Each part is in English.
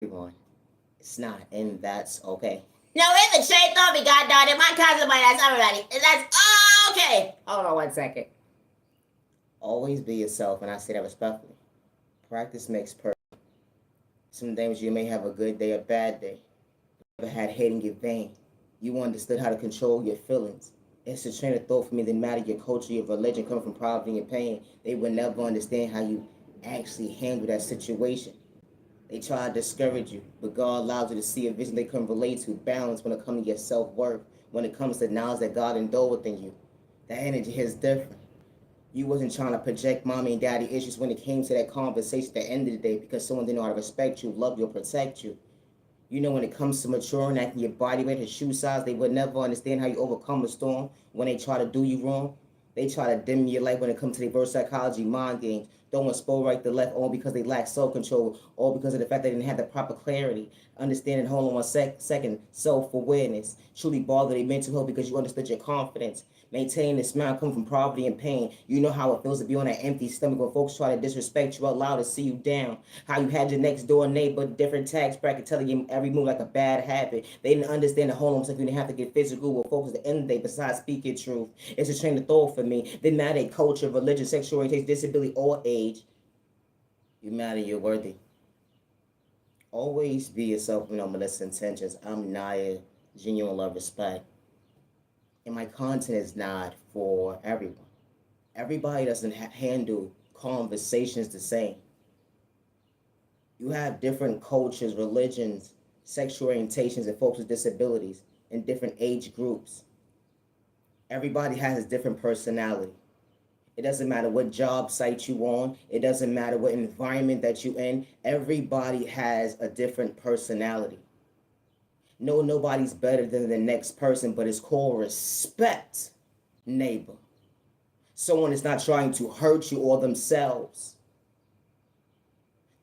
everyone. It's not, and that's okay. No, it's the shade thought me, goddamn it. My cousin, my that's everybody. And that's okay. Hold on 1 second. Always be yourself, and I say that respectfully. Practice makes perfect. Some days you may have a good day or bad day. You never had hate in your vein. You understood how to control your feelings. It's a train of thought for me that matter your culture, your religion, come from poverty and pain. They would never understand how you actually handle that situation. They try to discourage you, but God allows you to see a vision they can relate to, balance when it comes to your self-worth, when it comes to knowledge that God endowed within you. That energy is different. You wasn't trying to project mommy and daddy issues when it came to that conversation at the end of the day because someone didn't know how to respect you, love you, or protect you. You know, when it comes to maturing, acting your body weight, his shoe size, they would never understand how you overcome a storm when they try to do you wrong. They try to dim your light when it comes to reverse psychology, mind games, throwing spoil right to left, all because they lack self-control, all because of the fact they didn't have the proper clarity, understanding, hold on second, self-awareness, truly bother their mental health because you understood your confidence. Maintaining a smile come from poverty and pain. You know how it feels to be on that empty stomach when folks try to disrespect you out loud and see you down. How you had your next door neighbor, different tax bracket, telling you every move like a bad habit. They didn't understand the whole almost like you didn't have to get physical with folks at the end of the day besides speaking truth. It's a train of thought for me. Didn't matter culture, religion, sexual orientation, disability, or age. You matter, you're worthy. Always be yourself with no malicious intentions. I'm Naya, genuine love, respect. And my content is not for everyone. Everybody doesn't handle conversations the same. You have different cultures, religions, sexual orientations, and folks with disabilities in different age groups. Everybody has a different personality. It doesn't matter what job site you on. It doesn't matter what environment that you in. Everybody has a different personality. No, nobody's better than the next person, but it's called respect, neighbor. Someone is not trying to hurt you or themselves.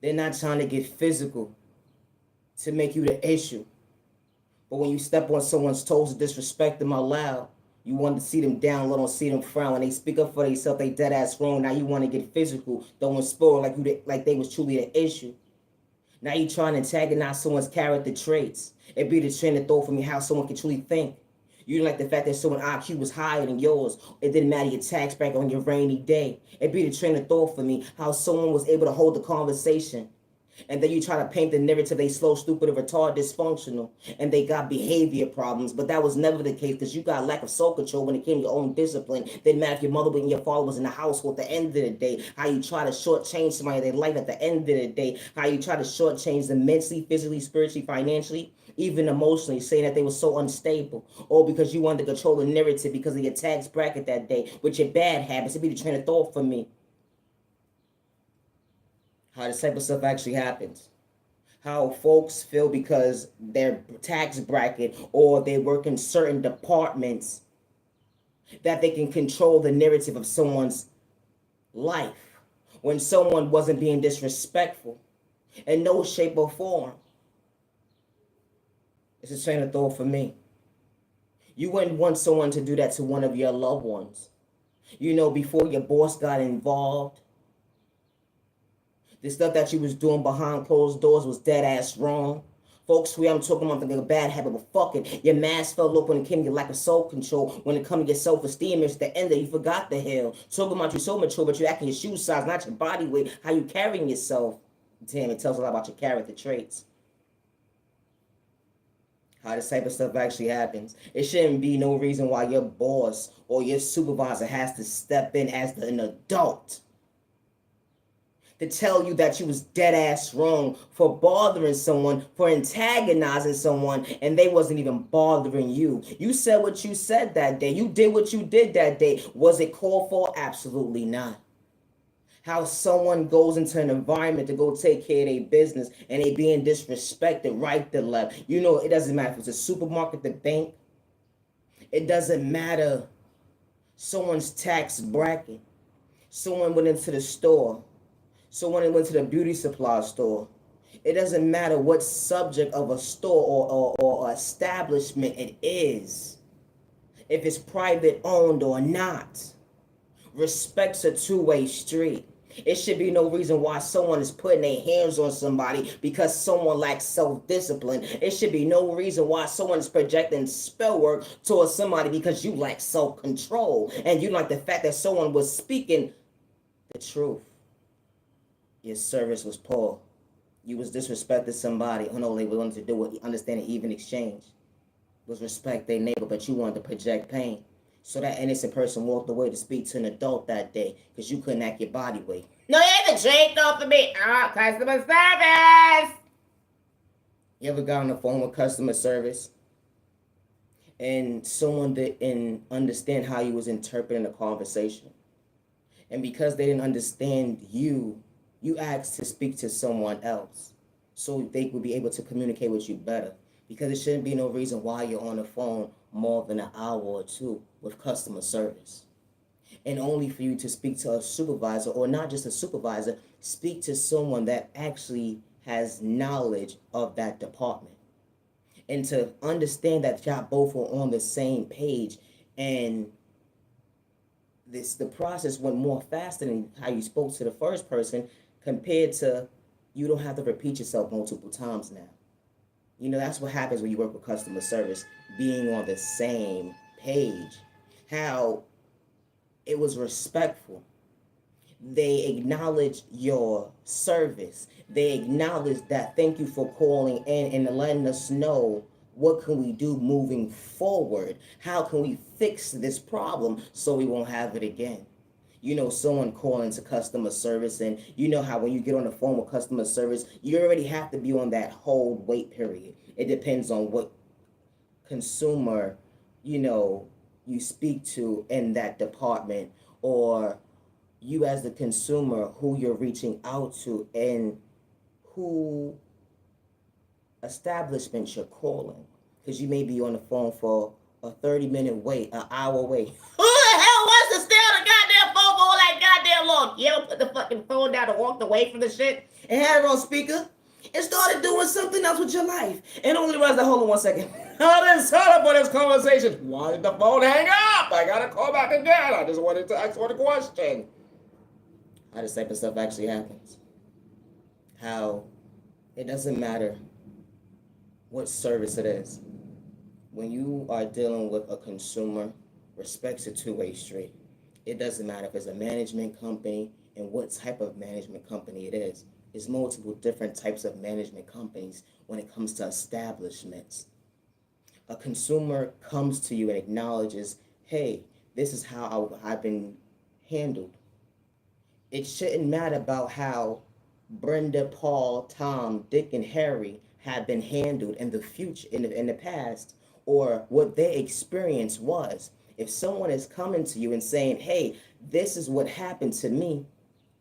They're not trying to get physical to make you the issue. But when you step on someone's toes to disrespect them out loud, you want to see them down low, don't see them frown. When they speak up for themselves, they dead ass wrong. Now you want to get physical, don't spoil like they was truly the issue. Now you trying to antagonize someone's character traits. It be the train of thought for me how someone can truly think. You didn't like the fact that someone's IQ was higher than yours. It didn't matter your tax bracket on your rainy day. It be the train of thought for me how someone was able to hold the conversation. And then you try to paint the narrative they slow, stupid, or retarded, dysfunctional, and they got behavior problems. But that was never the case because you got lack of soul control when it came to your own discipline. Didn't matter if your mother and your father was in the household at the end of the day. How you try to shortchange somebody their life at the end of the day. How you try to shortchange them mentally, physically, spiritually, financially, even emotionally, saying that they were so unstable. Or because you wanted to control the narrative because of your tax bracket that day with your bad habits. It'd be the train of thought for me. How this type of stuff actually happens. How folks feel because their tax bracket or they work in certain departments that they can control the narrative of someone's life when someone wasn't being disrespectful in no shape or form. It's a train of thought for me. You wouldn't want someone to do that to one of your loved ones. You know, before your boss got involved, the stuff that you was doing behind closed doors was dead ass wrong. Folks, swear I'm talking about a bad habit, but fuck it. Your mask fell open when it came to your lack of self control. When it comes to your self esteem, it's the end that you forgot the hell. Talking about you so mature, but you acting your shoe size, not your body weight. How you carrying yourself? Damn, it tells a lot about your character traits. How this type of stuff actually happens. It shouldn't be no reason why your boss or your supervisor has to step in as an adult to tell you that you was dead ass wrong for bothering someone, for antagonizing someone, and they wasn't even bothering you. You said what you said that day. You did what you did that day. Was it called for? Absolutely not. How someone goes into an environment to go take care of their business and they being disrespected right to left. You know, it doesn't matter if it's a supermarket, the bank. It doesn't matter someone's tax bracket. Someone went into the store. Someone went to the beauty supply store. It doesn't matter what subject of a store or establishment it is. If it's private owned or not. Respect's a two-way street. It should be no reason why someone is putting their hands on somebody because someone lacks self-discipline. It should be no reason why someone is projecting spell work towards somebody because you lack self-control. And you like the fact that someone was speaking the truth. Your service was poor. You was disrespecting somebody. Oh no, they were willing to do it, understand an even exchange. Was respect their neighbor, but you wanted to project pain. So that innocent person walked away to speak to an adult that day because you couldn't act your body weight. No, you had to drink though for me. Customer service. You ever got on the phone with customer service and someone didn't understand how you was interpreting the conversation? And because they didn't understand you, you asked to speak to someone else so they would be able to communicate with you better. Because it shouldn't be no reason why you're on the phone more than an hour or two with customer service. And only for you to speak to a supervisor, or not just a supervisor, speak to someone that actually has knowledge of that department. And to understand that y'all both are on the same page, and the process went more faster than how you spoke to the first person, compared to you don't have to repeat yourself multiple times now. You know, that's what happens when you work with customer service, being on the same page. How it was respectful. They acknowledge your service. They acknowledge that thank you for calling in and letting us know what can we do moving forward. How can we fix this problem so we won't have it again? You know, someone calling to customer service, and you know how when you get on the phone with customer service, you already have to be on that hold wait period. It depends on what consumer, you speak to in that department, or you as the consumer who you're reaching out to, and who establishment you're calling. Because you may be on the phone for a 30-minute wait, an hour wait. Who the hell wants to stay on the goddamn phone for all that goddamn long? You ever put the fucking phone down and walked away from the shit and had it on speaker and started doing something else with your life and only realized that, hold on one second, I didn't sign up for this conversation. Why did the phone hang up? I gotta call back again. I just wanted to ask one question. How this type of stuff actually happens. How it doesn't matter what service it is. When you are dealing with a consumer, respect's a two-way street. It doesn't matter if it's a management company and what type of management company it is. There's multiple different types of management companies when it comes to establishments. A consumer comes to you and acknowledges, hey, this is how I've been handled. It shouldn't matter about how Brenda, Paul, Tom, Dick, and Harry have been handled in the future, in the past, or what their experience was. If someone is coming to you and saying, hey, this is what happened to me,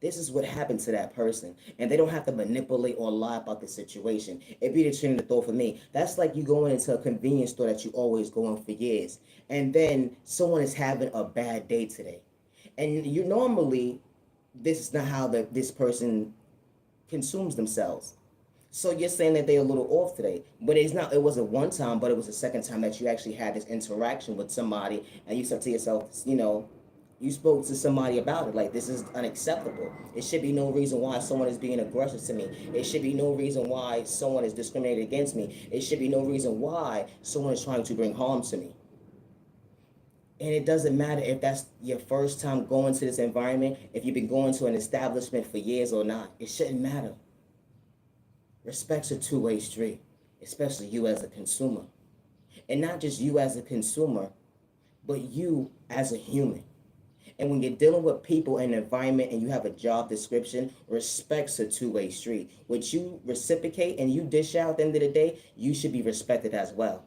this is what happened to that person, and they don't have to manipulate or lie about the situation. It'd be the train of the thought for me. That's like you going into a convenience store that you always go in for years, and then someone is having a bad day today. And you normally, this is not how this person consumes themselves. So you're saying that they're a little off today, but it's not. It wasn't one time, but it was the second time that you actually had this interaction with somebody, and you said to yourself, you spoke to somebody about it. Like, this is unacceptable. It should be no reason why someone is being aggressive to me. It should be no reason why someone is discriminating against me. It should be no reason why someone is trying to bring harm to me. And it doesn't matter if that's your first time going to this environment, if you've been going to an establishment for years or not. It shouldn't matter. Respect's a two-way street, especially you as a consumer. And not just you as a consumer, but you as a human. And when you're dealing with people in an environment and you have a job description, respect's a two-way street. What you reciprocate and you dish out at the end of the day, you should be respected as well.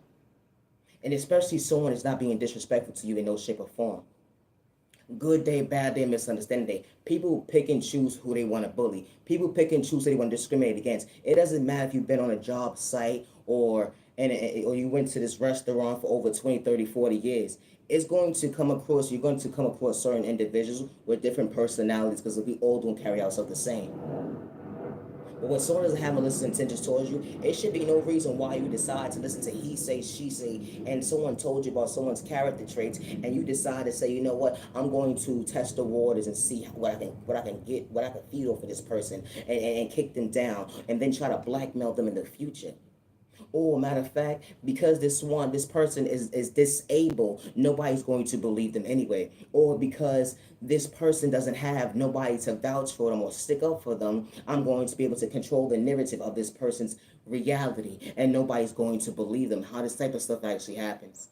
And especially someone is not being disrespectful to you in no shape or form. Good day, bad day, misunderstanding day. People pick and choose who they want to bully. People pick and choose who they want to discriminate against. It doesn't matter if you've been on a job site or you went to this restaurant for over 20, 30, 40 years. You're going to come across certain individuals with different personalities, because we all don't carry ourselves the same. But when someone doesn't have malicious intentions towards you, it should be no reason why you decide to listen to he say, she say, and someone told you about someone's character traits, and you decide to say, you know what, I'm going to test the waters and see what I can feed off of this person, and kick them down, and then try to blackmail them in the future. Or matter of fact, because this person is disabled, nobody's going to believe them anyway. Or because this person doesn't have nobody to vouch for them or stick up for them, I'm going to be able to control the narrative of this person's reality, and nobody's going to believe them. How this type of stuff actually happens.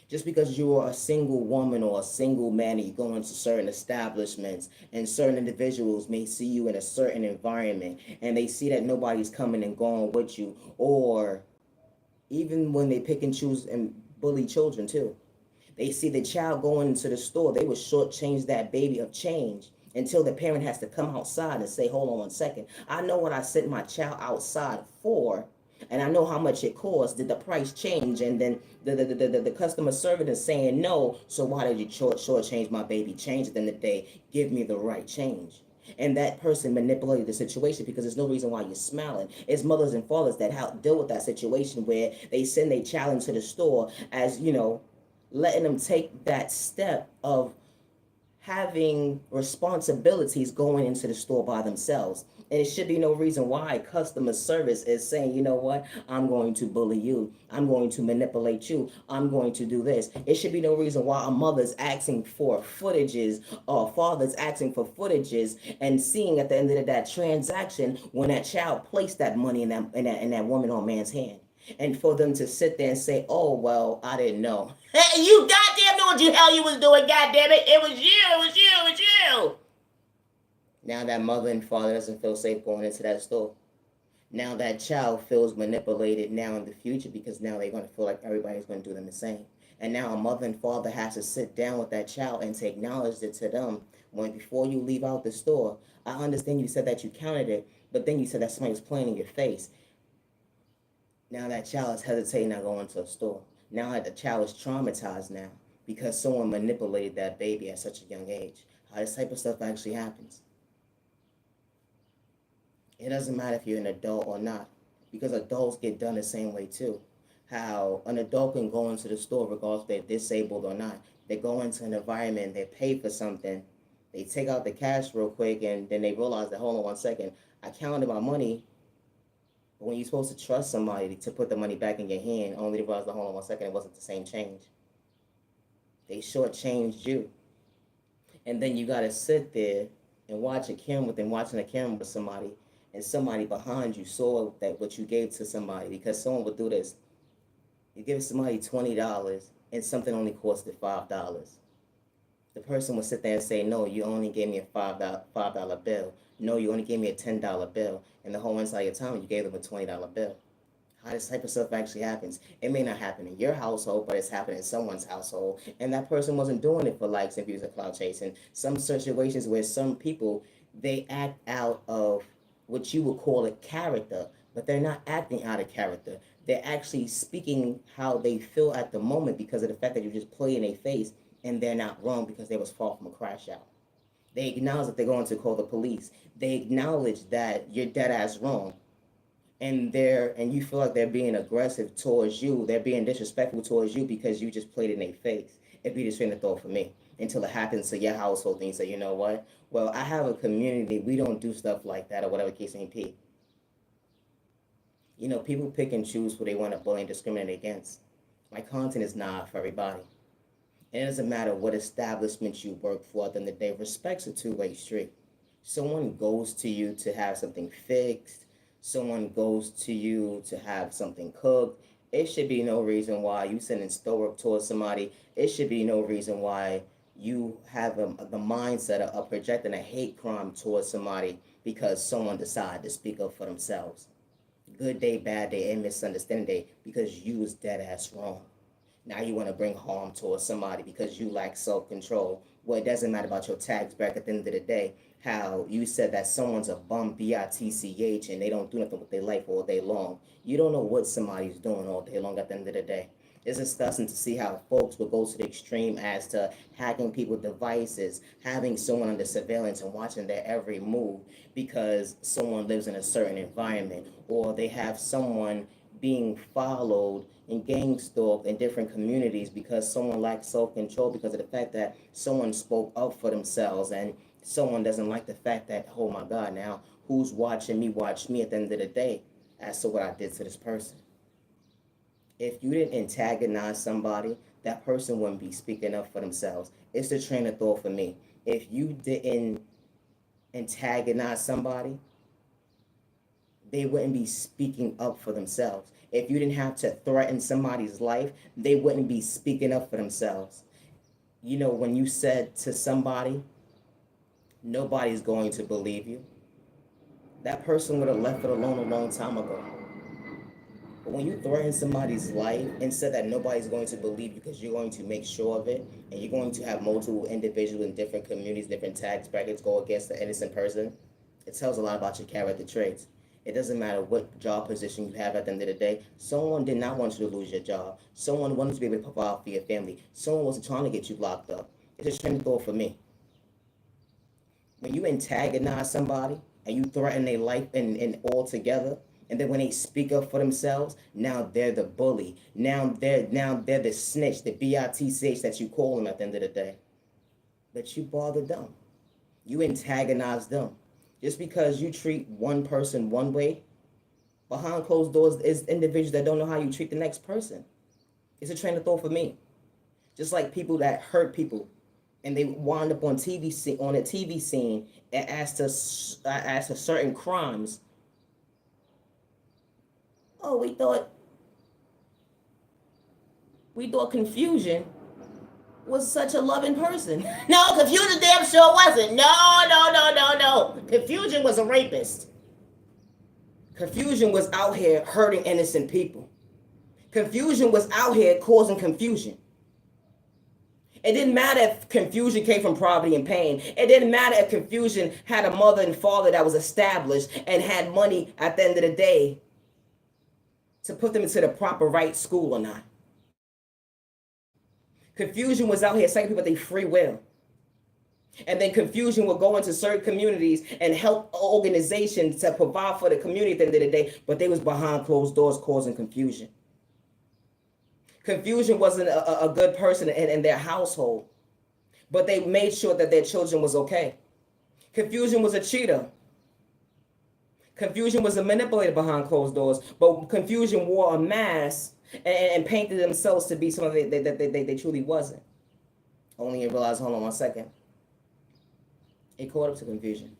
Just because you are a single woman or a single man and you go into certain establishments, and certain individuals may see you in a certain environment and they see that nobody's coming and going with you, or even when they pick and choose and bully children too. They see the child going into the store, they will shortchange that baby of change until the parent has to come outside and say, hold on 1 second. I know what I sent my child outside for, and I know how much it costs. Did the price change? And then the customer service is saying no, so why did you shortchange my baby change at the end of the day? Give me the right change. And that person manipulated the situation because there's no reason why you're smiling. It's mothers and fathers that help deal with that situation where they send their child into the store, as you know, letting them take that step of having responsibilities going into the store by themselves. And it should be no reason why customer service is saying, you know what, I'm going to bully you. I'm going to manipulate you. I'm going to do this. It should be no reason why a mother's asking for footages or a father's asking for footages and seeing at the end of that transaction when that child placed that money in that woman or man's hand. And for them to sit there and say, oh, well, I didn't know. Hey, you goddamn knew what the hell you was doing, goddamn it. It was you, it was you, it was you. Now that mother and father doesn't feel safe going into that store. Now that child feels manipulated now in the future because now they're going to feel like everybody's going to do them the same. And now a mother and father has to sit down with that child and to acknowledge it to them when before you leave out the store. I understand you said that you counted it, but then you said that somebody was playing in your face. Now that child is hesitating not going to a store. Now that the child is traumatized now because someone manipulated that baby at such a young age. How this type of stuff actually happens. It doesn't matter if you're an adult or not, because adults get done the same way too. How an adult can go into the store regardless if they're disabled or not. They go into an environment, they pay for something, they take out the cash real quick, and then they realize that, hold on 1 second, I counted my money. But when you're supposed to trust somebody to put the money back in your hand, only to realize that, hold on 1 second, it wasn't the same change. They shortchanged you. And then you got to sit there and watch a camera, then watching a camera with somebody, and somebody behind you saw that what you gave to somebody, because someone would do this. You give somebody $20 and something only costed $5. The person would sit there and say, no, you only gave me a $5 bill. No, you only gave me a $10 bill. And the whole entire time you gave them a $20 bill. How this type of stuff actually happens. It may not happen in your household, but it's happening in someone's household. And that person wasn't doing it for likes and views or clout chasing. Some situations where some people, they act out of what you would call a character, but they're not acting out of character. They're actually speaking how they feel at the moment because of the fact that you just play in their face, and they're not wrong because they was far from a crash out. They acknowledge that they're going to call the police. They acknowledge that you're dead ass wrong. And you feel like they're being aggressive towards you. They're being disrespectful towards you because you just played in their face. It'd be the train of thought for me until it happens to your household and you say, you know what? Well, I have a community. We don't do stuff like that or whatever case may be. You know, people pick and choose who they want to bully and discriminate against. My content is not for everybody. And it doesn't matter what establishment you work for, at the end of the day, respect's a two-way street. Someone goes to you to have something fixed. Someone goes to you to have something cooked. It should be no reason why you sending store up towards somebody. It should be no reason why you have the mindset of projecting a hate crime towards somebody because someone decided to speak up for themselves. Good day, bad day, and misunderstanding day because you was dead ass wrong. Now you want to bring harm towards somebody because you lack self-control. Well, it doesn't matter about your tax bracket at the end of the day. How you said that someone's a bum, B-I-T-C-H, and they don't do nothing with their life all day long. You don't know what somebody's doing all day long at the end of the day. It's disgusting to see how folks will go to the extreme as to hacking people's devices, having someone under surveillance and watching their every move because someone lives in a certain environment, or they have someone being followed and gang stalked in different communities because someone lacks self-control because of the fact that someone spoke up for themselves, and someone doesn't like the fact that, oh my God, now who's watching me watch me at the end of the day as to what I did to this person. If you didn't antagonize somebody, that person wouldn't be speaking up for themselves. It's the train of thought for me. If you didn't antagonize somebody, they wouldn't be speaking up for themselves. If you didn't have to threaten somebody's life, they wouldn't be speaking up for themselves. You know, when you said to somebody, nobody's going to believe you, that person would have left it alone a long time ago. But when you threaten somebody's life and said that nobody's going to believe you because you're going to make sure of it, and you're going to have multiple individuals in different communities, different tax brackets go against the innocent person, it tells a lot about your character traits. It doesn't matter what job position you have at the end of the day. Someone did not want you to lose your job. Someone wanted to be able to provide for your family. Someone wasn't trying to get you locked up. It's a train of thought for me. When you antagonize somebody and you threaten their life and all together, and then when they speak up for themselves, now they're the bully. Now they're the snitch, the bitch that you call them at the end of the day. But you bothered them. You antagonize them. Just because you treat one person one way, behind closed doors is individuals that don't know how you treat the next person. It's a train of thought for me. Just like people that hurt people and they wind up on on a TV scene and as to certain crimes. Oh, we thought Confusion was such a loving person. No, Confusion damn sure wasn't. No. Confusion was a rapist. Confusion was out here hurting innocent people. Confusion was out here causing confusion. It didn't matter if Confusion came from poverty and pain. It didn't matter if Confusion had a mother and father that was established and had money at the end of the day to put them into the proper right school or not. Confusion was out here saying people their free will. And then Confusion will go into certain communities and help organizations to provide for the community at the end of the day, but they was behind closed doors causing confusion. Confusion wasn't a good person in their household, but they made sure that their children was okay. Confusion was a cheater. Confusion was a manipulator behind closed doors, but Confusion wore a mask and painted themselves to be something that they truly wasn't. Only you realize, hold on one second. It caught up to Confusion.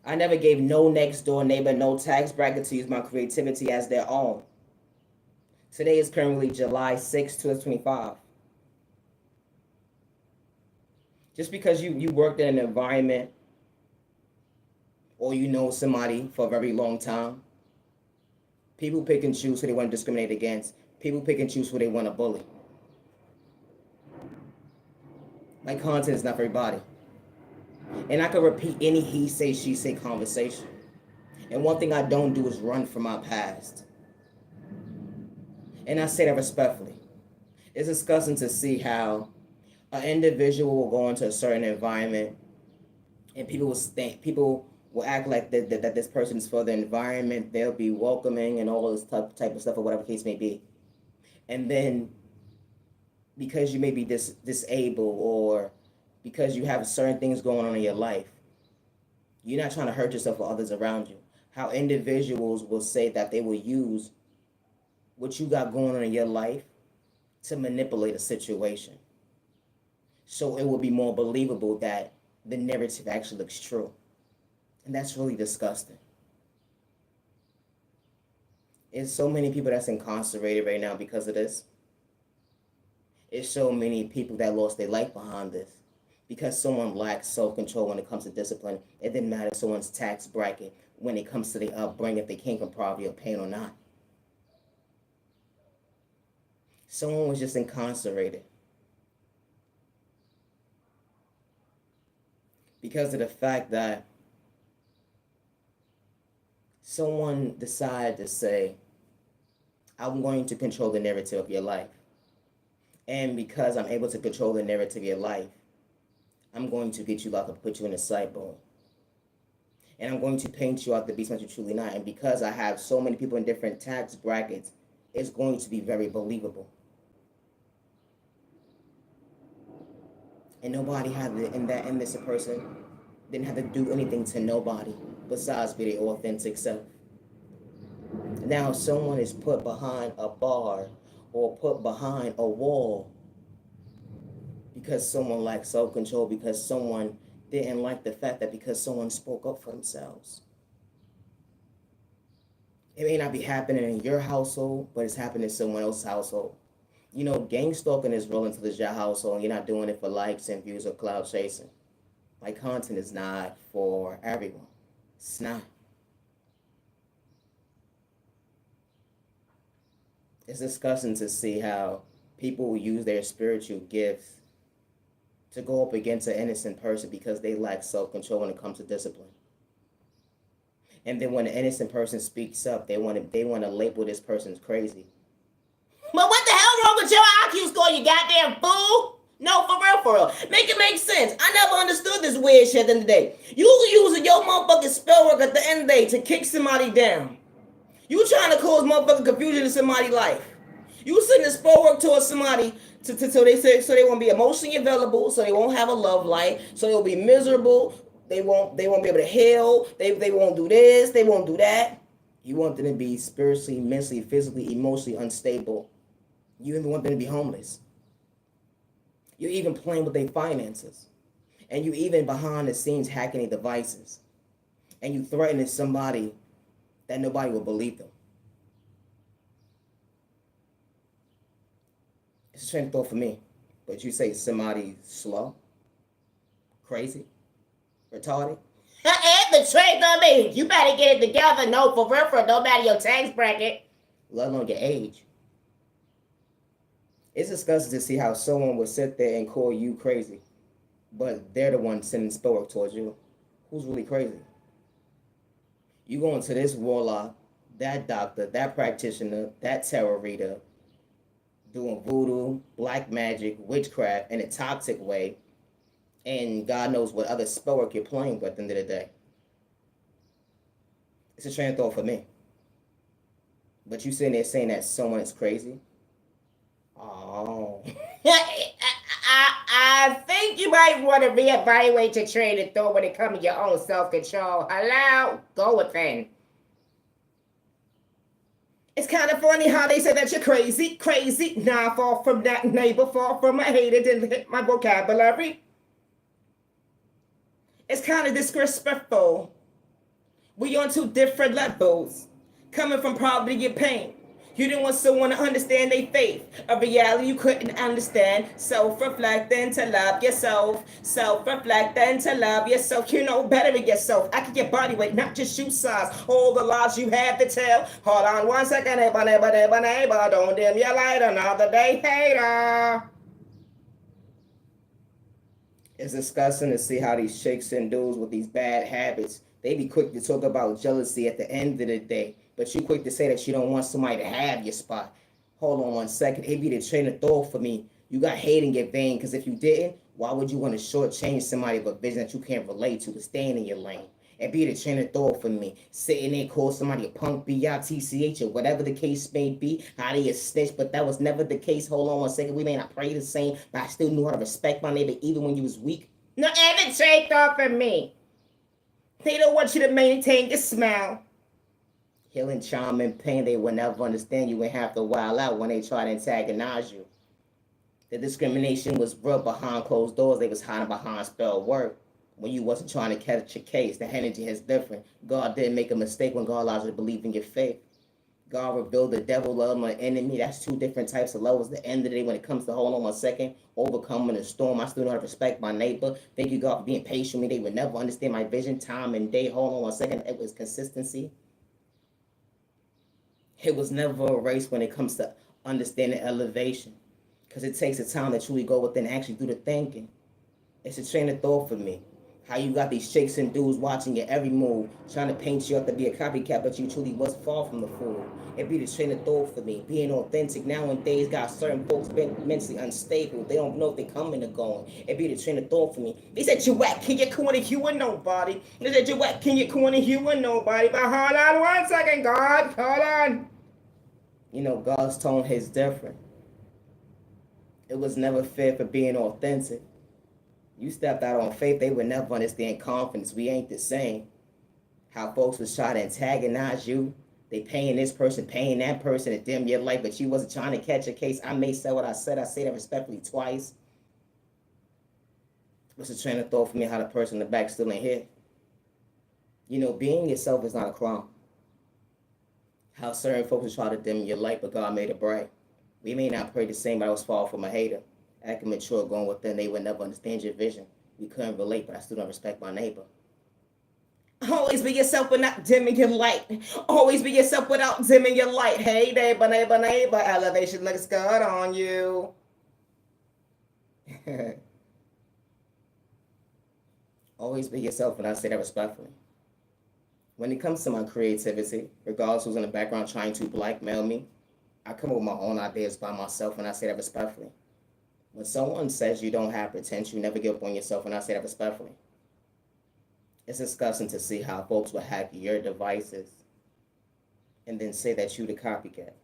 I never gave no next door neighbor no tax bracket to use my creativity as their own. Today is currently July 6, 2025. Just because you worked in an environment or you know somebody for a very long time, people pick and choose who they want to discriminate against. People pick and choose who they want to bully. My content is not for everybody. And I can repeat any he say, she say conversation. And one thing I don't do is run from my past. And I say that respectfully. It's disgusting to see how an individual will go into a certain environment and people will act like that this person is for the environment. They'll be welcoming and all this type of stuff or whatever case may be. And then because you may be disabled or because you have certain things going on in your life, you're not trying to hurt yourself or others around you. How individuals will say that they will use what you got going on in your life to manipulate a situation. So it will be more believable that the narrative actually looks true. And that's really disgusting. There's so many people that's incarcerated right now because of this. There's so many people that lost their life behind this because someone lacks self-control when it comes to discipline. It didn't matter someone's tax bracket when it comes to the upbringing, if they came from poverty or pain or not. Someone was just incarcerated because of the fact that someone decided to say, I'm going to control the narrative of your life. And because I'm able to control the narrative of your life, I'm going to get you locked up, put you in a cycle. And I'm going to paint you out the beast that you're truly not. And because I have so many people in different tax brackets, it's going to be very believable. And nobody had to, in this person didn't have to do anything to nobody besides be their authentic self. Now someone is put behind a bar or put behind a wall because someone lacked self-control, because someone didn't like the fact that because someone spoke up for themselves. It may not be happening in your household, but it's happening in someone else's household. You know, gang stalking is rolling to your household, and you're not doing it for likes and views or cloud chasing. My content is not for everyone. It's not. It's disgusting to see how people will use their spiritual gifts to go up against an innocent person because they lack self-control when it comes to discipline. And then when an innocent person speaks up, they want to label this person as crazy. But what the hell wrong with your IQ score, you goddamn fool? No, for real. Make it make sense. I never understood this weird shit at the end of the day. You using your motherfucking spell work at the end of the day to kick somebody down. You trying to cause motherfucking confusion in somebody's life. You sending the spell work towards somebody so they won't be emotionally available, so they won't have a love life, so they'll be miserable. They won't be able to heal. They won't do this. They won't do that. You want them to be spiritually, mentally, physically, emotionally unstable. You even want them to be homeless. You're even playing with their finances. And you even behind the scenes hacking their devices. And you threatening somebody that nobody will believe them. It's a train of thought for me. But you say somebody slow, crazy, retarded. The train on me. You better get it together. No, for real, no matter your tax bracket, let alone your age. It's disgusting to see how someone would sit there and call you crazy, but they're the one sending spell work towards you. Who's really crazy? You going to this warlock, that doctor, that practitioner, that tarot reader, doing voodoo, black magic, witchcraft in a toxic way, and God knows what other spell work you're playing with at the end of the day. It's a train of thought for me. But you sitting there saying that someone is crazy? Oh. I think you might want to reevaluate your train of thought when it comes to your own self-control. Hello? Go within. It's kind of funny how they say that you're crazy. Nah, far from that, neighbor, far from a hater, didn't hit my vocabulary. It's kind of disrespectful. We on two different levels, coming from poverty and pain. You didn't want someone to understand their faith, a reality you couldn't understand. Self-reflecting to love yourself. Self-reflecting to love yourself. You know better than yourself. I can get body weight, not just shoe size. All the lies you have to tell. Hold on one second, neighbor. Don't dim your light another day, hater. It's disgusting to see how these chicks and dudes with these bad habits, they be quick to talk about jealousy at the end of the day. But you quick to say that you don't want somebody to have your spot. Hold on one second. It be the train of thought for me. You got hate in your vein, because if you didn't, why would you want to shortchange somebody of a vision that you can't relate to staying in your lane? It be the train of thought for me. Sitting there, call somebody a punk, B-I-T-C-H, or whatever the case may be. How they a snitch, but that was never the case. Hold on one second. We may not pray the same, but I still knew how to respect my neighbor even when you was weak. No, every train thought for me. They don't want you to maintain your smile. Healing, charm, and pain, they will never understand you and have to wild out when they try to antagonize you. The discrimination was real behind closed doors. They was hiding behind spell work. When you wasn't trying to catch your case, the energy is different. God didn't make a mistake when God allows you to believe in your faith. God revealed the devil, love, my enemy. That's two different types of levels. At the end of the day, when it comes to hold on one second, overcoming the storm, I still know how to respect my neighbor. Thank you, God, for being patient with me. They would never understand my vision, time, and day. Hold on one second. It was consistency. It was never a race when it comes to understanding elevation, because it takes a time to truly go within and actually do the thinking. It's a train of thought for me. How you got these chicks and dudes watching your every move, trying to paint you up to be a copycat, but you truly was far from the fool. It be the train of thought for me. Being authentic nowadays got certain folks been mentally unstable. They don't know if they coming or going. It be the train of thought for me. They said you whack, can you corner you and nobody? They said you whack, can you corner you and nobody? But hold on 1 second, God, hold on. You know, God's tone is different. It was never fair for being authentic. You stepped out on faith, they would never understand confidence. We ain't the same. How folks was trying to antagonize you. They paying this person, paying that person to dim your light, but you wasn't trying to catch a case. I may say what I said. I say that respectfully twice. What's the train of thought for me how the person in the back still ain't here? You know, being yourself is not a crime. How certain folks try to dim your light, but God made it bright. We may not pray the same, but I was far from a hater. Acting mature, going within, they would never understand your vision. We couldn't relate, but I still don't respect my neighbor. Always be yourself, but not dimming your light. Always be yourself without dimming your light. Hey, neighbor, neighbor, neighbor. Elevation looks good on you. Always be yourself, and I say that respectfully. When it comes to my creativity, regardless who's in the background trying to blackmail me, I come up with my own ideas by myself, and I say that respectfully. When someone says you don't have potential, you never give up on yourself, and I say that respectfully. It's disgusting to see how folks will hack your devices and then say that you the copycat.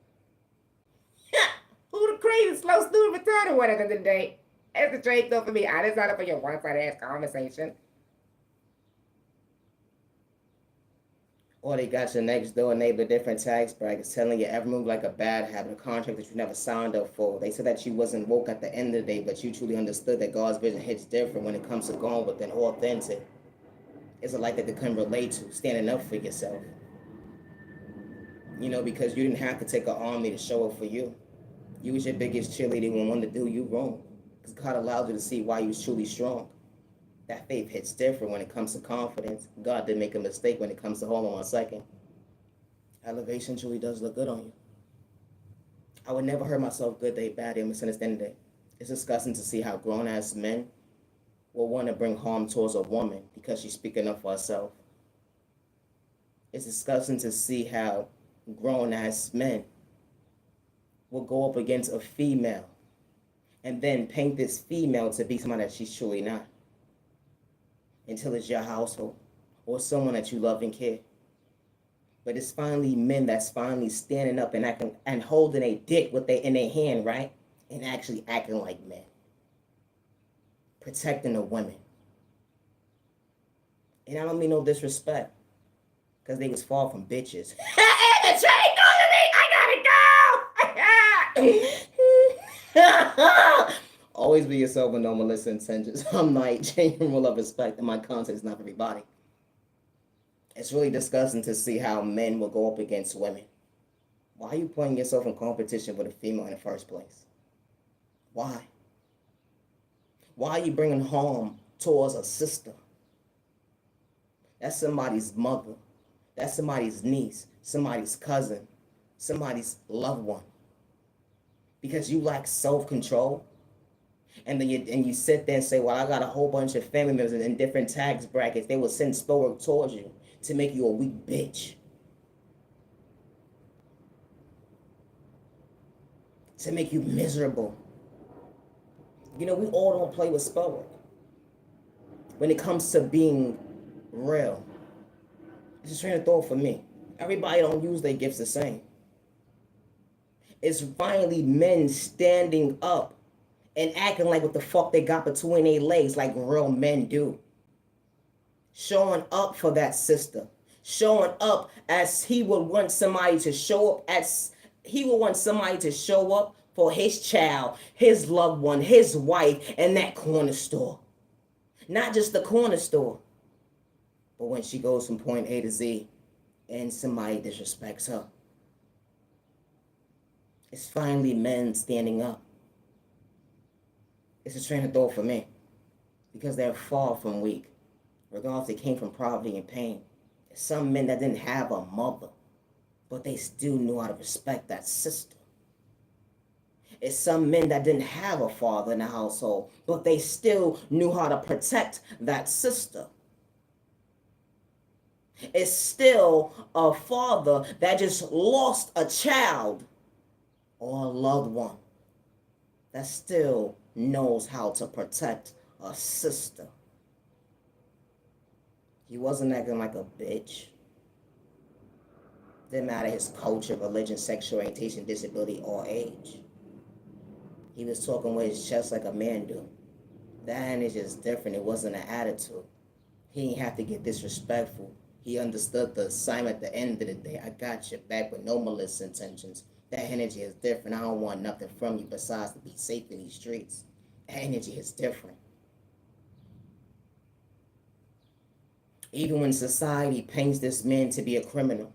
Who the crazy, slow, stupid, retarded one at the end of the day? That's the trade though for me. I just not up for your one-sided ass conversation. Or they got your next door neighbor, different tax brackets, telling you every move like a bad habit, a contract that you never signed up for. They said that you wasn't woke at the end of the day, but you truly understood that God's vision hits different when it comes to going with an authentic. It's a light that they couldn't relate to, standing up for yourself. You know, because you didn't have to take an army to show up for you. You was your biggest cheerleader and wanted to do you wrong. Because God allowed you to see why you was truly strong. That faith hits different when it comes to confidence. God didn't make a mistake when it comes to, hold on 1 second. Elevation truly does look good on you. I would never hurt myself good day, bad day, misunderstanding day. It's disgusting to see how grown-ass men will want to bring harm towards a woman because she's speaking up for herself. It's disgusting to see how grown-ass men will go up against a female and then paint this female to be someone that she's truly not. Until it's your household or someone that you love and care. But it's finally men that's finally standing up and acting and holding a dick with in their hand, right? And actually acting like men. Protecting the women. And I don't mean no disrespect. Because they was far from bitches. The train calling me! I gotta go! Always be yourself with no malicious intentions. I'm not genuine rule of respect, and my content is not for everybody. It's really disgusting to see how men will go up against women. Why are you putting yourself in competition with a female in the first place? Why? Why are you bringing harm towards a sister? That's somebody's mother. That's somebody's niece, somebody's cousin, somebody's loved one. Because you lack self-control. And then you sit there and say, well, I got a whole bunch of family members in different tax brackets. They will send spell towards you to make you a weak bitch. To make you miserable. You know, we all don't play with spell work. When it comes to being real. It's a train of thought for me. Everybody don't use their gifts the same. It's finally men standing up and acting like what the fuck they got between their legs like real men do. Showing up for that sister. Showing up as he would want somebody to show up for his child, his loved one, his wife, and that corner store. Not just the corner store. But when she goes from point A to Z and somebody disrespects her. It's finally men standing up. It's a train of thought for me. Because they're far from weak. Regardless, they came from poverty and pain. There's some men that didn't have a mother. But they still knew how to respect that sister. It's some men that didn't have a father in the household. But they still knew how to protect that sister. It's still a father that just lost a child or a loved one that still knows how to protect a sister. He wasn't acting like a bitch. Didn't matter his culture, religion, sexual orientation, disability, or age. He was talking with his chest like a man do. That energy is different. It wasn't an attitude. He didn't have to get disrespectful. He understood the assignment at the end of the day. I got your back with no malicious intentions. That energy is different. I don't want nothing from you besides to be safe in these streets. That energy is different. Even when society paints this man to be a criminal,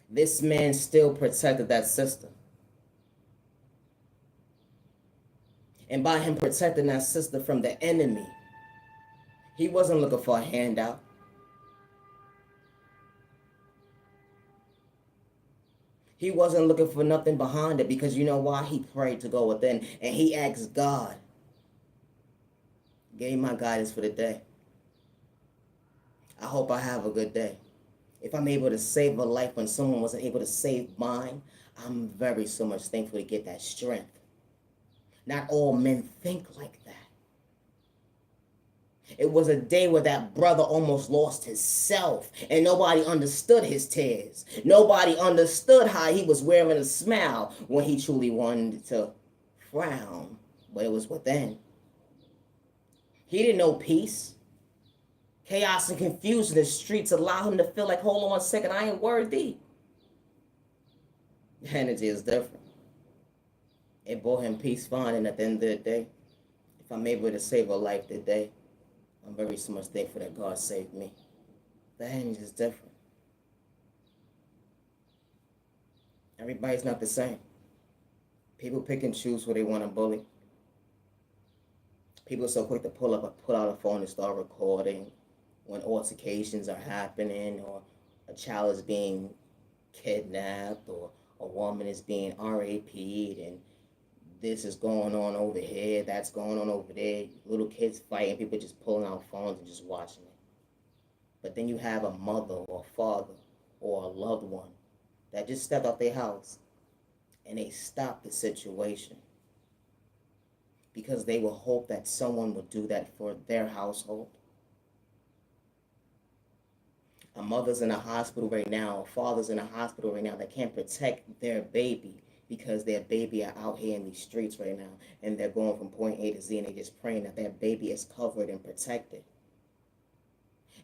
this man still protected that sister. And by him protecting that sister from the enemy, he wasn't looking for a handout. He wasn't looking for nothing behind it, because you know why? He prayed to go within and he asked God. Gave my guidance for the day. I hope I have a good day. If I'm able to save a life when someone wasn't able to save mine, I'm very so much thankful to get that strength. Not all men think like that. It was a day where that brother almost lost his self, and nobody understood his tears. Nobody understood how he was wearing a smile when he truly wanted to frown, but it was within. He didn't know peace. Chaos and confusion in the streets allow him to feel like, hold on 1 second, I ain't worthy. The energy is different. It brought him peace, fine, and at the end of the day, if I'm able to save a life today, I'm very so much thankful that God saved me. The energy is different. Everybody's not the same. People pick and choose who they want to bully. People are so quick to pull out a phone and start recording when altercations are happening, or a child is being kidnapped, or a woman is being RAP'd, and this is going on over here, that's going on over there. Little kids fighting, people just pulling out phones and just watching it. But then you have a mother or a father or a loved one that just stepped out their house and they stopped the situation because they will hope that someone would do that for their household. A mother's in a hospital right now, a father's in a hospital right now that can't protect their baby because their baby are out here in these streets right now, and they're going from point A to Z, and they're just praying that their baby is covered and protected.